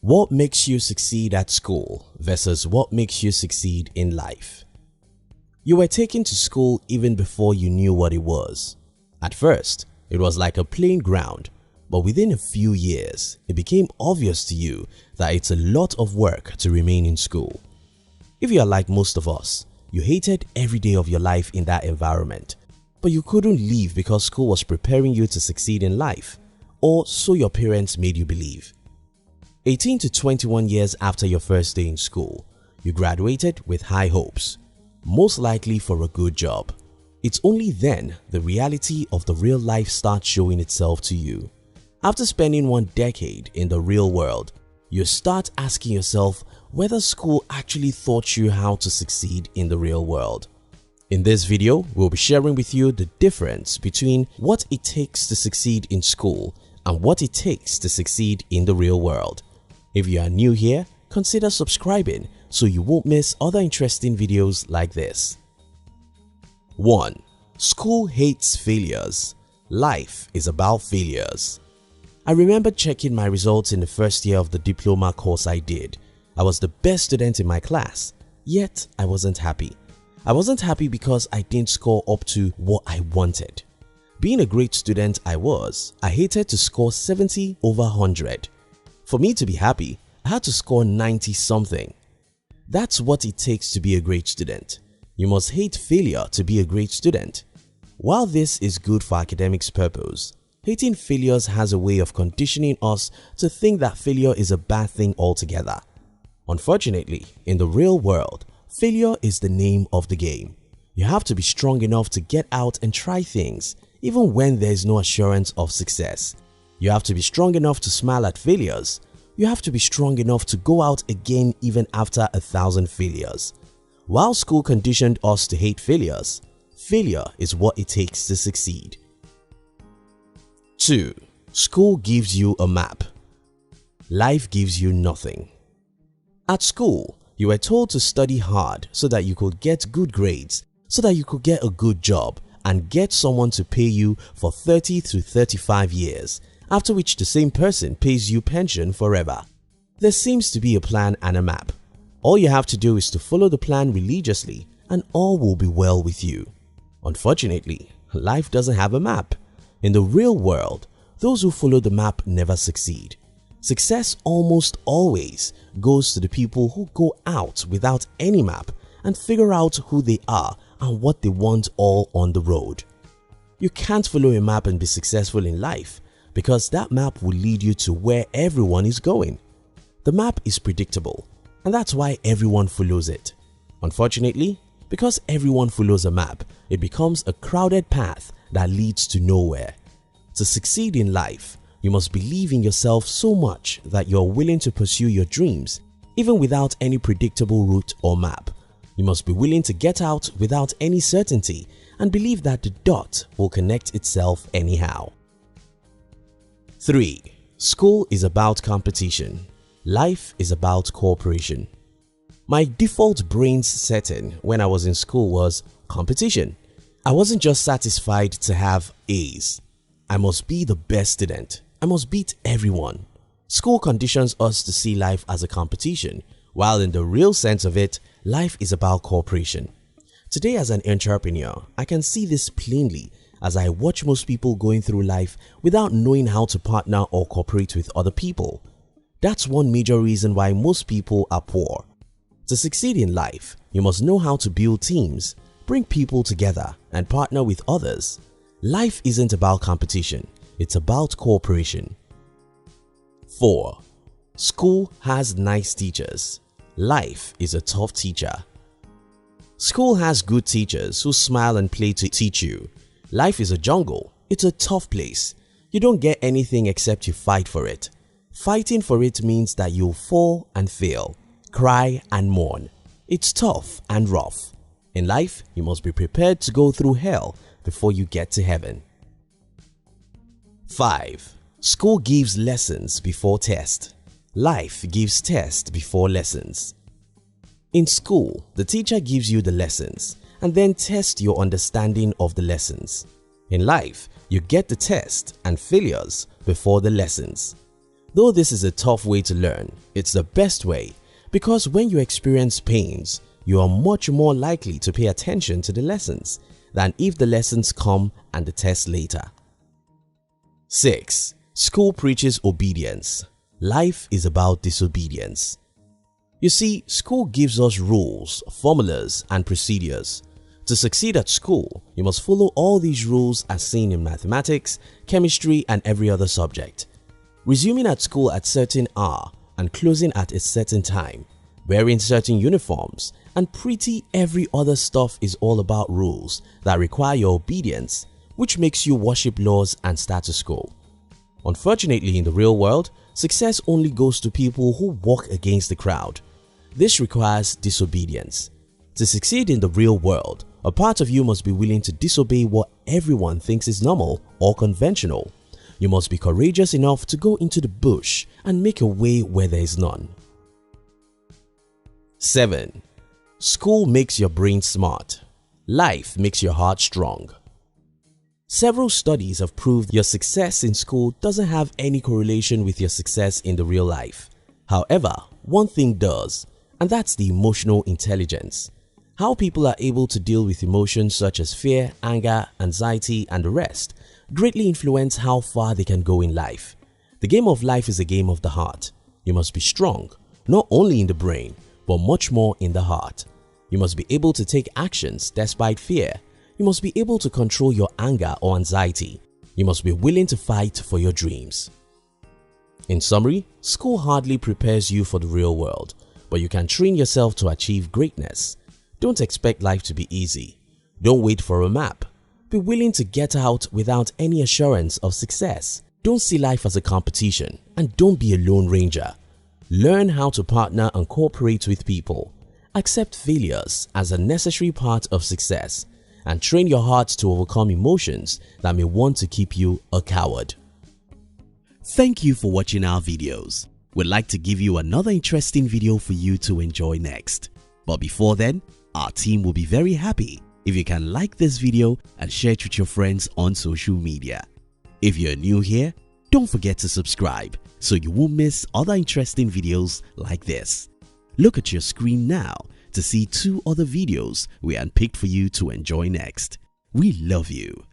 What makes you succeed at school versus what makes you succeed in life? You were taken to school even before you knew what it was. At first, it was like a playing ground, but within a few years, it became obvious to you that it's a lot of work to remain in school. If you are like most of us, you hated every day of your life in that environment, but you couldn't leave because school was preparing you to succeed in life, or so your parents made you believe. 18 to 21 years after your first day in school, you graduated with high hopes, most likely for a good job. It's only then the reality of the real life starts showing itself to you. After spending 1 decade in the real world, you start asking yourself whether school actually taught you how to succeed in the real world. In this video, we'll be sharing with you the difference between what it takes to succeed in school and what it takes to succeed in the real world. If you are new here, consider subscribing so you won't miss other interesting videos like this. 1. School hates failures. Life is about failures. I remember checking my results in the first year of the diploma course I did. I was the best student in my class, yet I wasn't happy. I wasn't happy because I didn't score up to what I wanted. Being a great student I hated to score 70 over 100. For me to be happy, I had to score 90 something. That's what it takes to be a great student. You must hate failure to be a great student. While this is good for academics' purpose, hating failures has a way of conditioning us to think that failure is a bad thing altogether. Unfortunately, in the real world, failure is the name of the game. You have to be strong enough to get out and try things, even when there is no assurance of success. You have to be strong enough to smile at failures. You have to be strong enough to go out again even after 1,000 failures. While school conditioned us to hate failures, failure is what it takes to succeed. 2. School gives you a map. Life gives you nothing. At school, you were told to study hard so that you could get good grades, so that you could get a good job and get someone to pay you for 30 to 35 years, after which the same person pays you pension forever. There seems to be a plan and a map. All you have to do is to follow the plan religiously and all will be well with you. Unfortunately, life doesn't have a map. In the real world, those who follow the map never succeed. Success almost always goes to the people who go out without any map and figure out who they are and what they want all on the road. You can't follow a map and be successful in life because that map will lead you to where everyone is going. The map is predictable and that's why everyone follows it. Unfortunately, because everyone follows a map, it becomes a crowded path that leads to nowhere. To succeed in life, you must believe in yourself so much that you're willing to pursue your dreams even without any predictable route or map. You must be willing to get out without any certainty and believe that the dot will connect itself anyhow. 3. School is about competition. Life is about cooperation. My default brain's setting when I was in school was competition. I wasn't just satisfied to have A's. I must be the best student. I must beat everyone. School conditions us to see life as a competition, while in the real sense of it, life is about cooperation. Today as an entrepreneur, I can see this plainly as I watch most people going through life without knowing how to partner or cooperate with other people. That's one major reason why most people are poor. To succeed in life, you must know how to build teams, bring people together and partner with others. Life isn't about competition, it's about cooperation. 4. School has nice teachers. Life is a tough teacher. School has good teachers who smile and play to teach you. Life is a jungle. It's a tough place. You don't get anything except you fight for it. Fighting for it means that you'll fall and fail, cry and mourn. It's tough and rough. In life, you must be prepared to go through hell before you get to heaven. 5. School gives lessons before test. Life gives test before lessons. In school, the teacher gives you the lessons and then tests your understanding of the lessons. In life, you get the test and failures before the lessons. Though this is a tough way to learn, it's the best way because when you experience pains, you are much more likely to pay attention to the lessons than if the lessons come and the test later. 6. School preaches obedience. Life is about disobedience. You see, school gives us rules, formulas and procedures. To succeed at school, you must follow all these rules as seen in mathematics, chemistry and every other subject. Resuming at school at certain hour and closing at a certain time, wearing certain uniforms and pretty every other stuff is all about rules that require your obedience, which makes you worship laws and status quo. Unfortunately, in the real world, success only goes to people who walk against the crowd. This requires disobedience. To succeed in the real world, a part of you must be willing to disobey what everyone thinks is normal or conventional. You must be courageous enough to go into the bush and make a way where there is none. 7. School makes your brain smart. Life makes your heart strong. Several studies have proved your success in school doesn't have any correlation with your success in the real life. However, one thing does, and that's the emotional intelligence. How people are able to deal with emotions such as fear, anger, anxiety and the rest greatly influence how far they can go in life. The game of life is a game of the heart. You must be strong, not only in the brain, but much more in the heart. You must be able to take actions despite fear. You must be able to control your anger or anxiety. You must be willing to fight for your dreams. In summary, school hardly prepares you for the real world, but you can train yourself to achieve greatness. Don't expect life to be easy. Don't wait for a map. Be willing to get out without any assurance of success. Don't see life as a competition and don't be a lone ranger. Learn how to partner and cooperate with people. Accept failures as a necessary part of success and train your heart to overcome emotions that may want to keep you a coward. Thank you for watching our videos. We'd like to give you another interesting video for you to enjoy next. But before then, our team will be very happy if you can like this video and share it with your friends on social media. If you're new here, don't forget to subscribe so you won't miss other interesting videos like this. Look at your screen now to see 2 other videos we handpicked for you to enjoy next. We love you.